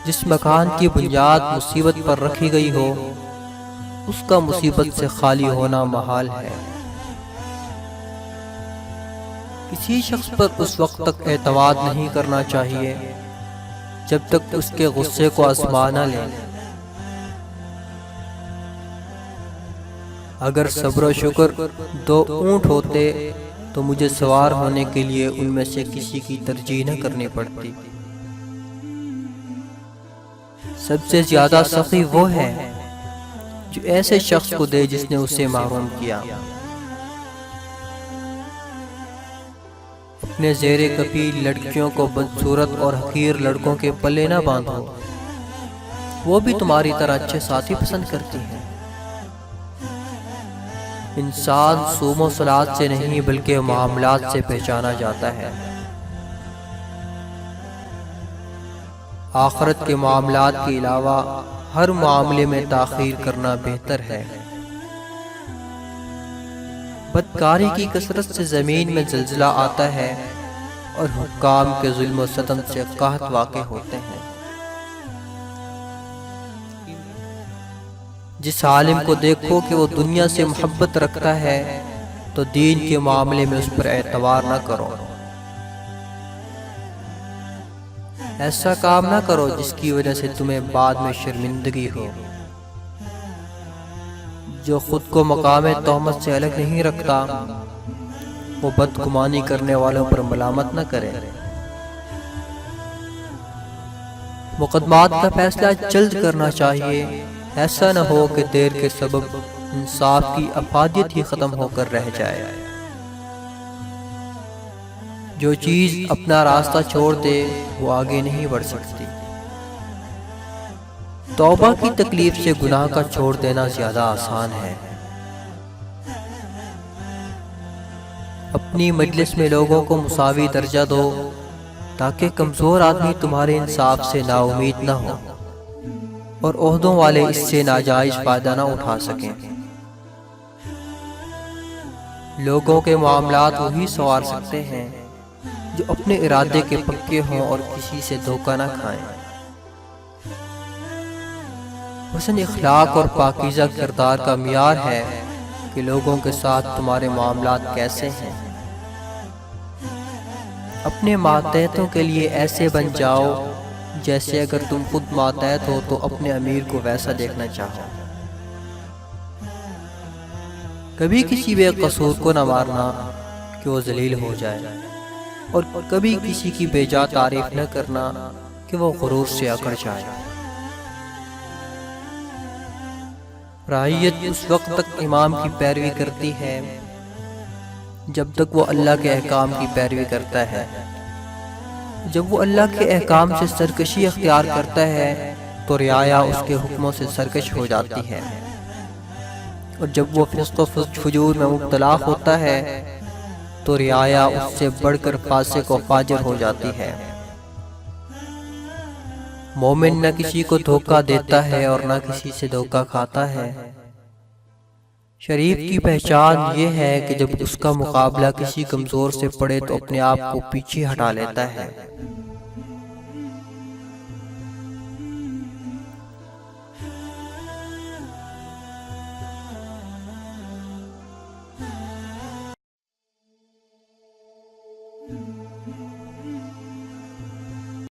جس مکان کی بنیاد مصیبت پر رکھی گئی ہو اس کا مصیبت سے خالی ہونا محال ہے۔ کسی شخص پر اس وقت تک اعتماد نہیں کرنا چاہیے جب تک اس کے غصے کو آزما نہ لے۔ اگر صبر و شکر 2 اونٹ ہوتے تو مجھے سوار ہونے کے لیے ان میں سے کسی کی ترجیح نہ کرنی پڑتی۔ سب سے زیادہ سخی وہ ہے جو ایسے شخص کو دے جس نے اسے محروم کیا۔ اپنے زیر کفیل لڑکیوں کو بدصورت اور حقیر لڑکوں کے پلے نہ باندھو، وہ بھی تمہاری طرح اچھے ساتھی پسند کرتی ہیں۔ انسان صوم و صلات سے نہیں بلکہ معاملات سے پہچانا جاتا ہے۔ آخرت کے معاملات کے علاوہ ہر معاملے میں تاخیر کرنا بہتر ہے۔ بدکاری کی کثرت سے زمین میں زلزلہ آتا ہے اور حکام کے ظلم و ستم سے قحط واقع ہوتے ہیں۔ جس عالم کو دیکھو کہ وہ دنیا سے محبت رکھتا ہے تو دین کے معاملے میں اس پر اعتبار نہ کرو۔ ایسا کام نہ کرو جس کی وجہ سے تمہیں بعد میں شرمندگی ہو۔ جو خود کو مقام تہمت سے الگ نہیں رکھتا وہ بدگمانی کرنے والوں پر ملامت نہ کرے۔ مقدمات کا فیصلہ جلد کرنا چاہیے، ایسا نہ ہو کہ دیر کے سبب انصاف کی افادیت ہی ختم ہو کر رہ جائے۔ جو چیز اپنا راستہ چھوڑ دے وہ آگے نہیں بڑھ سکتی۔ توبہ کی تکلیف سے گناہ کا چھوڑ دینا زیادہ آسان ہے۔ اپنی مجلس میں لوگوں کو مساوی درجہ دو تاکہ کمزور آدمی تمہارے انصاف سے نا امید نہ ہو اور عہدوں والے اس سے ناجائز فائدہ نہ اٹھا سکیں۔ لوگوں کے معاملات وہی سنوار سکتے ہیں جو اپنے ارادے کے پکے ہوں اور کسی سے دھوکہ نہ کھائیں۔ حسن اخلاق اور پاکیزہ کردار کا معیار ہے کہ لوگوں کے ساتھ تمہارے معاملات کیسے ہیں۔ اپنے ماتحتوں کے لیے ایسے بن جاؤ جیسے اگر تم خود ماتحت ہو تو اپنے امیر کو ویسا دیکھنا چاہو۔ کبھی کسی بے قصور کو نہ مارنا کہ وہ ذلیل ہو جائے، اور کبھی کسی کی بے جا تعریف نہ کرنا کہ وہ غرور سے اکڑ جائے۔ رعیت اس وقت تک امام کی پیروی کرتی ہے جب تک وہ اللہ کے احکام کی پیروی کرتا ہے۔ جب وہ اللہ کے احکام سے سرکشی اختیار کرتا ہے تو رعایا اس کے حکموں سے سرکش ہو جاتی ہے، اور جب وہ فسق و فجور میں مبتلا ہوتا ہے تو رعایا اس سے بڑھ کر فاسق و فاجر ہو جاتی ہے۔ مومن نہ کسی کو دھوکہ دیتا ہے اور نہ کسی سے دھوکہ کھاتا ہے۔ شریف کی پہچان یہ ہے کہ جب اس کا مقابلہ کسی کمزور سے پڑے تو اپنے آپ کو پیچھے ہٹا لیتا ہے۔